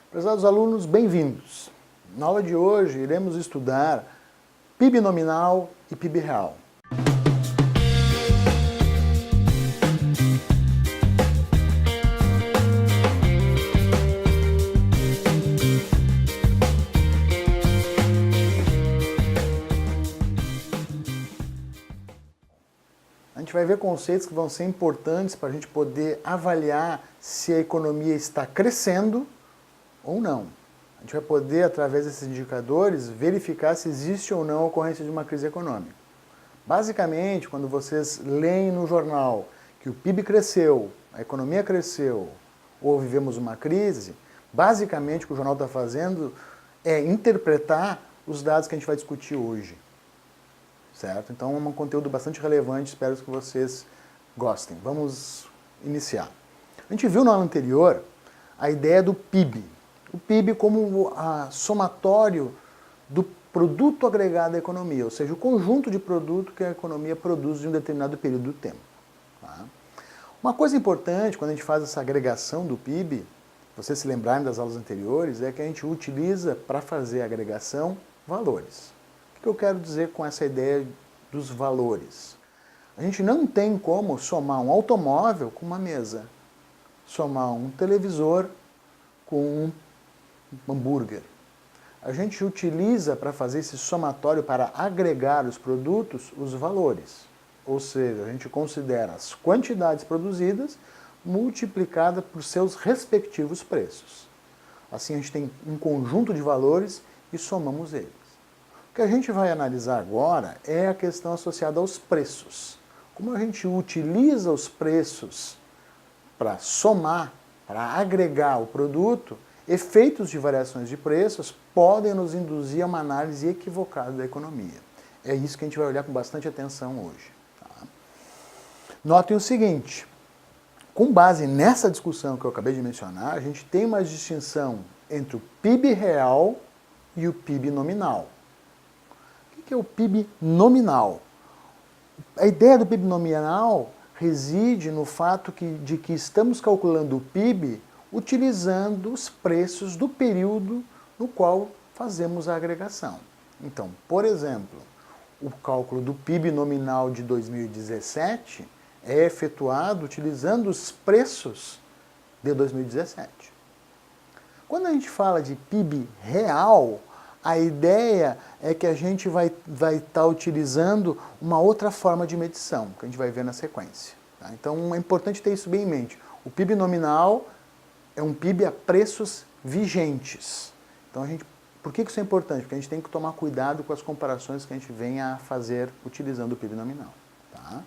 Prezados alunos, bem-vindos. Na aula de hoje iremos estudar PIB nominal e PIB real. A gente vai ver conceitos que vão ser importantes para a gente poder avaliar se a economia está crescendo ou não. A gente vai poder, através desses indicadores, verificar se existe ou não a ocorrência de uma crise econômica. Basicamente, quando vocês leem no jornal que o PIB cresceu, a economia cresceu, ou vivemos uma crise, basicamente o que o jornal está fazendo é interpretar os dados que a gente vai discutir hoje. Certo? Então é um conteúdo bastante relevante, espero que vocês gostem. Vamos iniciar. A gente viu na aula anterior a ideia do PIB. O PIB como somatório do produto agregado da economia, ou seja, o conjunto de produto que a economia produz em um determinado período do tempo. Tá? Uma coisa importante quando a gente faz essa agregação do PIB, vocês se lembrarem das aulas anteriores, é que a gente utiliza para fazer a agregação valores. O que eu quero dizer com essa ideia dos valores? A gente não tem como somar um automóvel com uma mesa, somar um televisor com um hambúrguer. A gente utiliza para fazer esse somatório, para agregar os produtos, os valores. Ou seja, a gente considera as quantidades produzidas multiplicadas por seus respectivos preços. Assim a gente tem um conjunto de valores e somamos eles. O que a gente vai analisar agora é a questão associada aos preços. Como a gente utiliza os preços para somar, para agregar o produto, efeitos de variações de preços podem nos induzir a uma análise equivocada da economia. É isso que a gente vai olhar com bastante atenção hoje. Tá? Notem o seguinte, com base nessa discussão que eu acabei de mencionar, a gente tem uma distinção entre o PIB real e o PIB nominal. O que é o PIB nominal? A ideia do PIB nominal reside no fato de que estamos calculando o PIB utilizando os preços do período no qual fazemos a agregação. Então, por exemplo, o cálculo do PIB nominal de 2017 é efetuado utilizando os preços de 2017. Quando a gente fala de PIB real, a ideia é que a gente vai estar utilizando uma outra forma de medição, que a gente vai ver na sequência. Tá? Então é importante ter isso bem em mente. O PIB nominal é um PIB a preços vigentes. Então por que isso é importante? Porque a gente tem que tomar cuidado com as comparações que a gente vem a fazer utilizando o PIB nominal. Tá?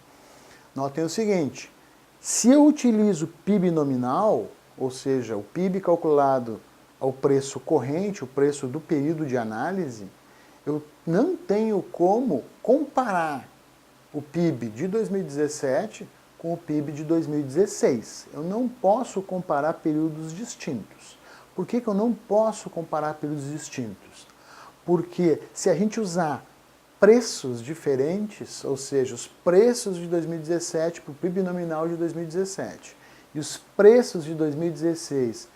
Notem o seguinte, se eu utilizo PIB nominal, ou seja, o PIB calculado ao preço corrente, o preço do período de análise, eu não tenho como comparar o PIB de 2017 com o PIB de 2016. Eu não posso comparar períodos distintos. Por que eu não posso comparar períodos distintos? Porque se a gente usar preços diferentes, ou seja, os preços de 2017 para o PIB nominal de 2017 e os preços de 2016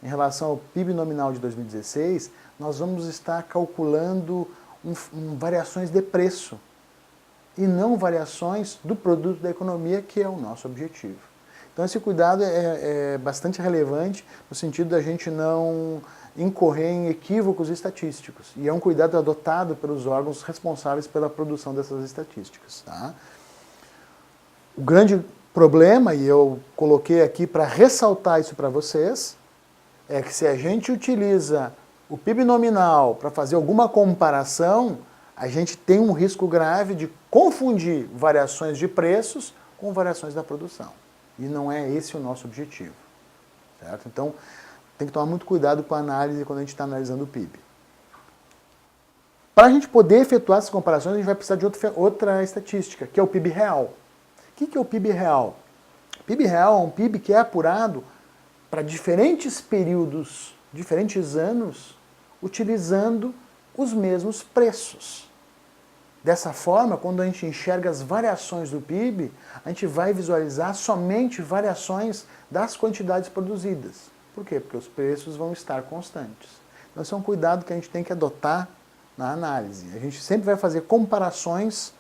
em relação ao PIB nominal de 2016, nós vamos estar calculando variações de preço e não variações do produto da economia, que é o nosso objetivo. Então esse cuidado é bastante relevante no sentido da gente não incorrer em equívocos estatísticos. E é um cuidado adotado pelos órgãos responsáveis pela produção dessas estatísticas. Tá? O grande problema, e eu coloquei aqui para ressaltar isso para vocês, é que se a gente utiliza o PIB nominal para fazer alguma comparação, a gente tem um risco grave de confundir variações de preços com variações da produção. E não é esse o nosso objetivo. Certo? Então, tem que tomar muito cuidado com a análise quando a gente está analisando o PIB. Para a gente poder efetuar essas comparações, a gente vai precisar de outra estatística, que é o PIB real. O que é o PIB real? O PIB real é um PIB que é apurado para diferentes períodos, diferentes anos, utilizando os mesmos preços. Dessa forma, quando a gente enxerga as variações do PIB, a gente vai visualizar somente variações das quantidades produzidas. Por quê? Porque os preços vão estar constantes. Então, esse é um cuidado que a gente tem que adotar na análise. A gente sempre vai fazer comparações,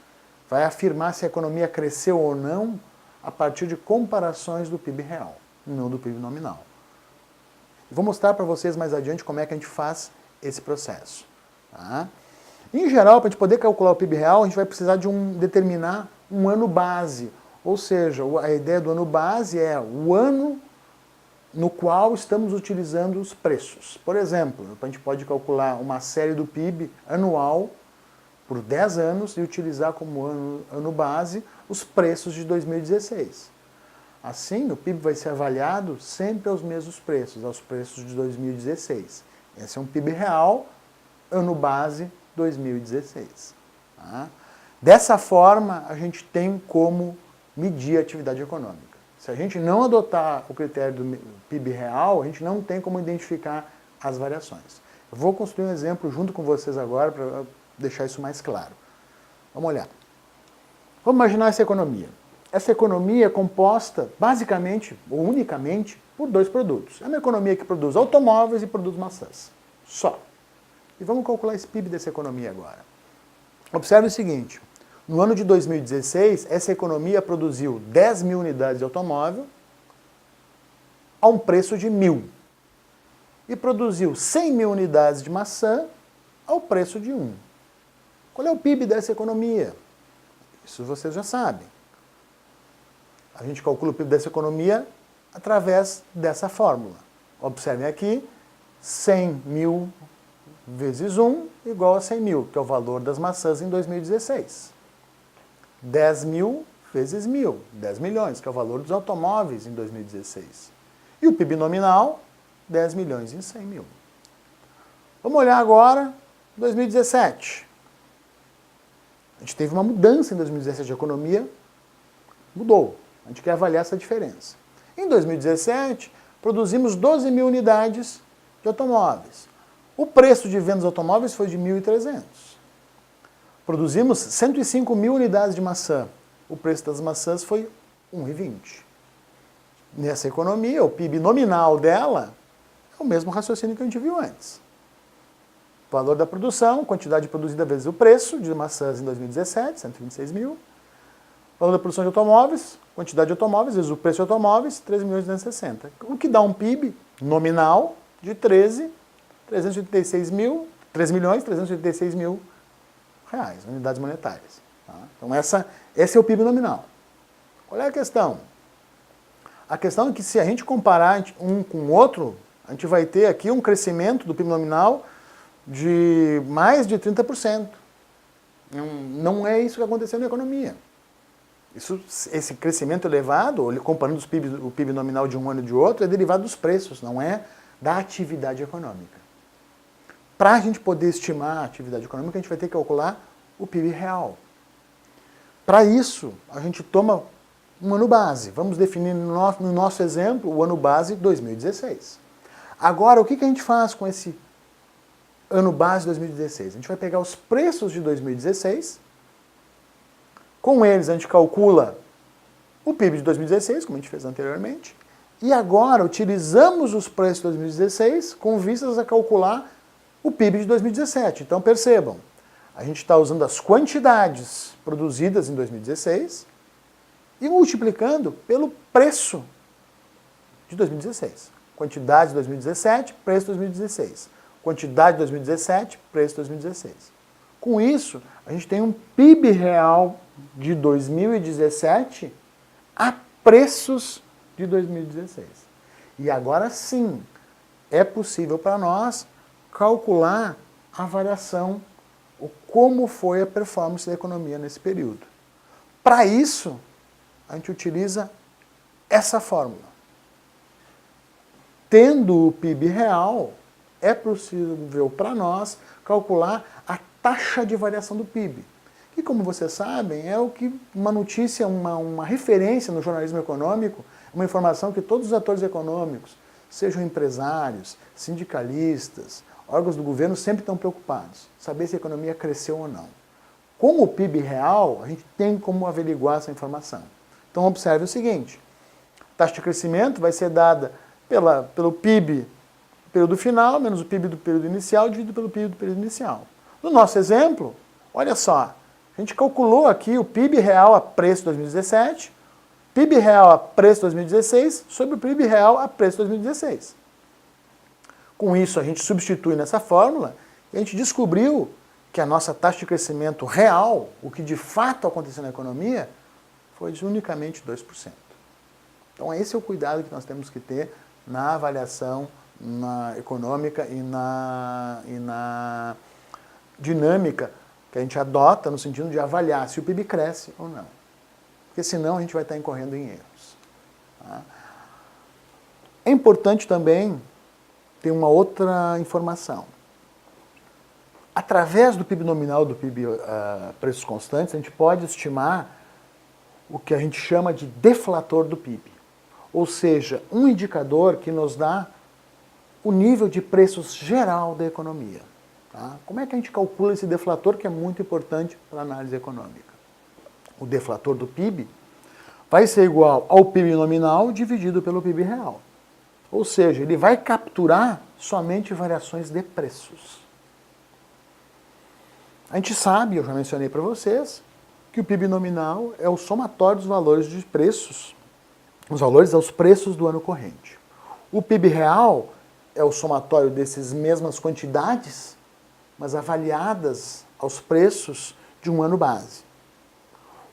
vai afirmar se a economia cresceu ou não a partir de comparações do PIB real, não do PIB nominal. Vou mostrar para vocês mais adiante como é que a gente faz esse processo. Tá? Em geral, para a gente poder calcular o PIB real, a gente vai precisar de determinar um ano base. Ou seja, a ideia do ano base é o ano no qual estamos utilizando os preços. Por exemplo, a gente pode calcular uma série do PIB anual por 10 anos e utilizar como ano base os preços de 2016. Assim, o PIB vai ser avaliado sempre aos mesmos preços, aos preços de 2016. Esse é um PIB real, ano base 2016. Tá? Dessa forma, a gente tem como medir a atividade econômica. Se a gente não adotar o critério do PIB real, a gente não tem como identificar as variações. Eu vou construir um exemplo junto com vocês agora para deixar isso mais claro. Vamos olhar. Vamos imaginar essa economia. Essa economia é composta basicamente ou unicamente por dois produtos. É uma economia que produz automóveis e produz maçãs. Só. E vamos calcular esse PIB dessa economia agora. Observe o seguinte. No ano de 2016, essa economia produziu 10 mil unidades de automóvel a um preço de 1.000. E produziu 100 mil unidades de maçã ao preço de 1. Qual é o PIB dessa economia? Isso vocês já sabem. A gente calcula o PIB dessa economia através dessa fórmula. Observem aqui, 100 mil vezes 1 igual a 100 mil, que é o valor das maçãs em 2016. 10 mil vezes 1.000, 10 milhões, que é o valor dos automóveis em 2016. E o PIB nominal, 10 milhões em 100 mil. Vamos olhar agora 2017. A gente teve uma mudança em 2017 de economia, mudou. A gente quer avaliar essa diferença. Em 2017, produzimos 12 mil unidades de automóveis. O preço de venda dos automóveis foi de 1.300. Produzimos 105 mil unidades de maçã. O preço das maçãs foi 1,20. Nessa economia, o PIB nominal dela é o mesmo raciocínio que a gente viu antes. Valor da produção, quantidade produzida vezes o preço de maçãs em 2017, 126 mil. Valor da produção de automóveis, quantidade de automóveis vezes o preço de automóveis, 13 milhões e 260. O que dá um PIB nominal de 13 milhões 386 mil reais, unidades monetárias. Tá? Então esse é o PIB nominal. Qual é a questão? A questão é que se a gente comparar um com o outro, a gente vai ter aqui um crescimento do PIB nominal de mais de 30%. Não é isso que aconteceu na economia. Esse crescimento elevado, comparando o PIB nominal de um ano e de outro, é derivado dos preços, não é da atividade econômica. Para a gente poder estimar a atividade econômica, a gente vai ter que calcular o PIB real. Para isso, a gente toma um ano base. Vamos definir no nosso exemplo o ano base 2016. Agora, o que a gente faz com esse ano base 2016? A gente vai pegar os preços de 2016, com eles a gente calcula o PIB de 2016, como a gente fez anteriormente, e agora utilizamos os preços de 2016 com vistas a calcular o PIB de 2017. Então percebam, a gente está usando as quantidades produzidas em 2016 e multiplicando pelo preço de 2016. Quantidade de 2017, preço de 2016. Quantidade de 2017, preço de 2016. Com isso, a gente tem um PIB real de 2017 a preços de 2016. E agora sim, é possível para nós calcular a variação, como foi a performance da economia nesse período. Para isso, a gente utiliza essa fórmula. Tendo o PIB real, é possível para nós calcular a taxa de variação do PIB. Que, como vocês sabem, é uma notícia, uma referência no jornalismo econômico, uma informação que todos os atores econômicos, sejam empresários, sindicalistas, órgãos do governo, sempre estão preocupados, saber se a economia cresceu ou não. Com o PIB real, a gente tem como averiguar essa informação. Então observe o seguinte, a taxa de crescimento vai ser dada pelo PIB do período final, menos o PIB do período inicial, dividido pelo PIB do período inicial. No nosso exemplo, olha só, a gente calculou aqui o PIB real a preço de 2017, PIB real a preço de 2016, sobre o PIB real a preço de 2016. Com isso, a gente substitui nessa fórmula e a gente descobriu que a nossa taxa de crescimento real, o que de fato aconteceu na economia, foi de unicamente 2%. Então esse é o cuidado que nós temos que ter na avaliação econômica e na dinâmica que a gente adota no sentido de avaliar se o PIB cresce ou não. Porque senão a gente vai estar incorrendo em erros. Tá? É importante também ter uma outra informação. Através do PIB nominal, do PIB preços constantes, a gente pode estimar o que a gente chama de deflator do PIB. Ou seja, um indicador que nos dá o nível de preços geral da economia. Tá? Como é que a gente calcula esse deflator, que é muito importante para a análise econômica? O deflator do PIB vai ser igual ao PIB nominal dividido pelo PIB real. Ou seja, ele vai capturar somente variações de preços. A gente sabe, eu já mencionei para vocês, que o PIB nominal é o somatório dos valores de preços, os valores aos preços do ano corrente. O PIB real é o somatório dessas mesmas quantidades, mas avaliadas aos preços de um ano base.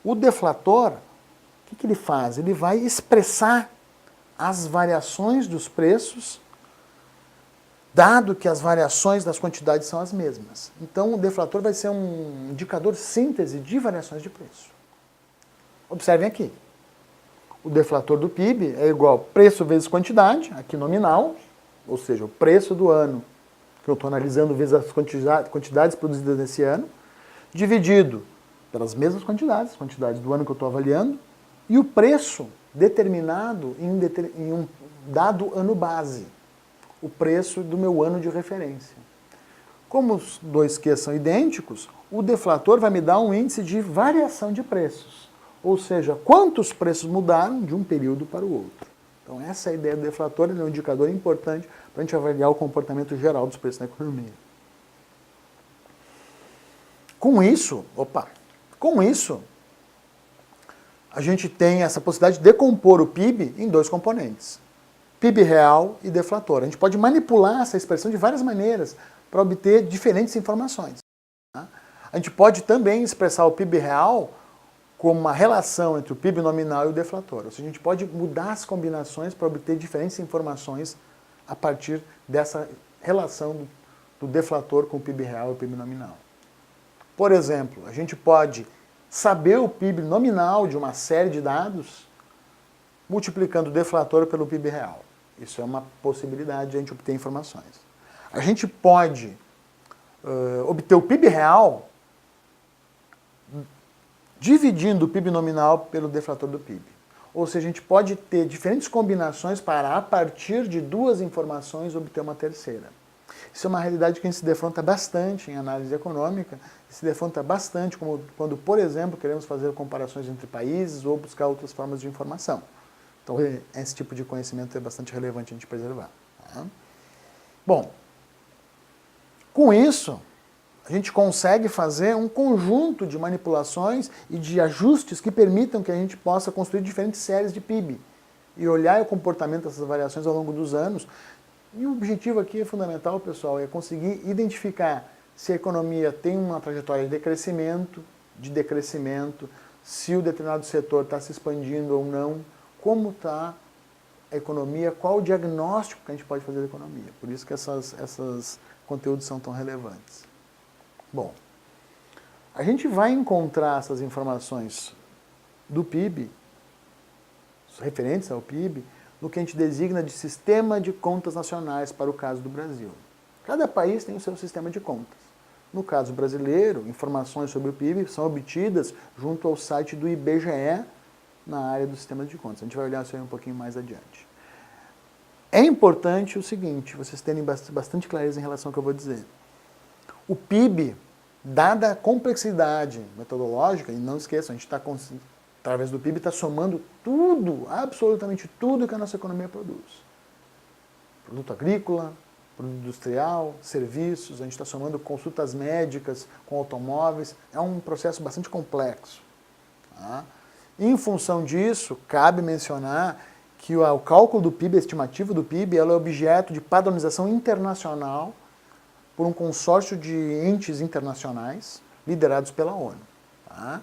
O deflator, o que ele faz? Ele vai expressar as variações dos preços, dado que as variações das quantidades são as mesmas. Então, o deflator vai ser um indicador síntese de variações de preço. Observem aqui. O deflator do PIB é igual a preço vezes quantidade, aqui nominal, ou seja, o preço do ano, que eu estou analisando vezes as quantidades produzidas nesse ano, dividido pelas mesmas quantidades, quantidades do ano que eu estou avaliando, e o preço determinado em um dado ano base, o preço do meu ano de referência. Como os dois Q são idênticos, o deflator vai me dar um índice de variação de preços, ou seja, quantos preços mudaram de um período para o outro. Então essa é a ideia do deflator, ele é um indicador importante para a gente avaliar o comportamento geral dos preços na economia. Com isso, a gente tem essa possibilidade de decompor o PIB em dois componentes, PIB real e deflator. A gente pode manipular essa expressão de várias maneiras para obter diferentes informações. Tá? A gente pode também expressar o PIB real como uma relação entre o PIB nominal e o deflator. Ou seja, a gente pode mudar as combinações para obter diferentes informações a partir dessa relação do deflator com o PIB real e o PIB nominal. Por exemplo, a gente pode saber o PIB nominal de uma série de dados multiplicando o deflator pelo PIB real. Isso é uma possibilidade de a gente obter informações. A gente pode obter o PIB real dividindo o PIB nominal pelo deflator do PIB. Ou seja, a gente pode ter diferentes combinações para, a partir de duas informações, obter uma terceira. Isso é uma realidade que a gente se defronta bastante em análise econômica, se defronta bastante quando, por exemplo, queremos fazer comparações entre países ou buscar outras formas de informação. Então, esse tipo de conhecimento é bastante relevante a gente preservar. Tá? Bom, com isso, a gente consegue fazer um conjunto de manipulações e de ajustes que permitam que a gente possa construir diferentes séries de PIB e olhar o comportamento dessas variações ao longo dos anos. E o objetivo aqui é fundamental, pessoal, é conseguir identificar se a economia tem uma trajetória de crescimento, de decrescimento, se o determinado setor está se expandindo ou não, como está a economia, qual o diagnóstico que a gente pode fazer da economia. Por isso que esses conteúdos são tão relevantes. Bom, a gente vai encontrar essas informações do PIB, referentes ao PIB, no que a gente designa de Sistema de Contas Nacionais para o caso do Brasil. Cada país tem o seu sistema de contas. No caso brasileiro, informações sobre o PIB são obtidas junto ao site do IBGE na área do sistema de contas. A gente vai olhar isso aí um pouquinho mais adiante. É importante o seguinte, vocês terem bastante clareza em relação ao que eu vou dizer. O PIB, dada a complexidade metodológica, e não esqueçam, a gente está, através do PIB, está somando tudo, absolutamente tudo que a nossa economia produz. Produto agrícola, produto industrial, serviços, a gente está somando consultas médicas com automóveis, é um processo bastante complexo. Tá? Em função disso, cabe mencionar que o cálculo do PIB, a estimativa do PIB, ela é objeto de padronização internacional por um consórcio de entes internacionais liderados pela ONU. Tá?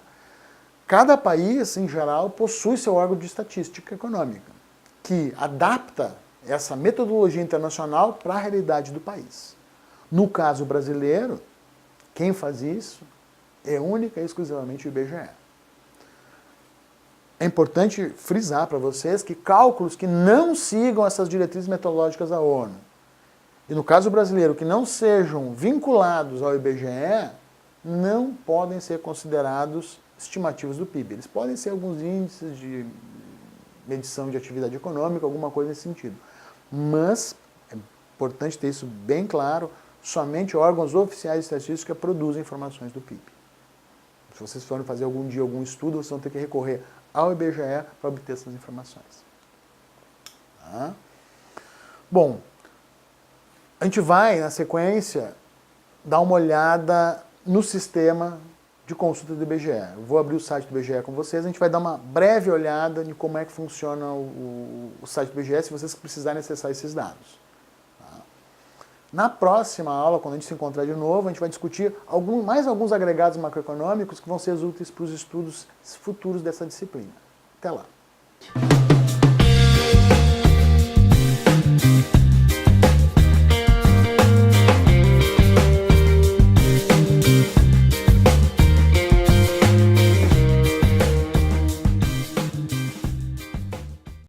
Cada país, em geral, possui seu órgão de estatística econômica, que adapta essa metodologia internacional para a realidade do país. No caso brasileiro, quem faz isso é única e exclusivamente o IBGE. É importante frisar para vocês que cálculos que não sigam essas diretrizes metodológicas da ONU, e no caso brasileiro, que não sejam vinculados ao IBGE, não podem ser considerados estimativos do PIB. Eles podem ser alguns índices de medição de atividade econômica, alguma coisa nesse sentido. Mas, é importante ter isso bem claro, somente órgãos oficiais de estatística produzem informações do PIB. Se vocês forem fazer algum dia algum estudo, vocês vão ter que recorrer ao IBGE para obter essas informações. Tá? Bom, a gente vai, na sequência, dar uma olhada no sistema de consulta do IBGE. Eu vou abrir o site do IBGE com vocês, a gente vai dar uma breve olhada em como é que funciona o site do IBGE, se vocês precisarem acessar esses dados. Tá? Na próxima aula, quando a gente se encontrar de novo, a gente vai discutir mais alguns agregados macroeconômicos que vão ser úteis para os estudos futuros dessa disciplina. Até lá!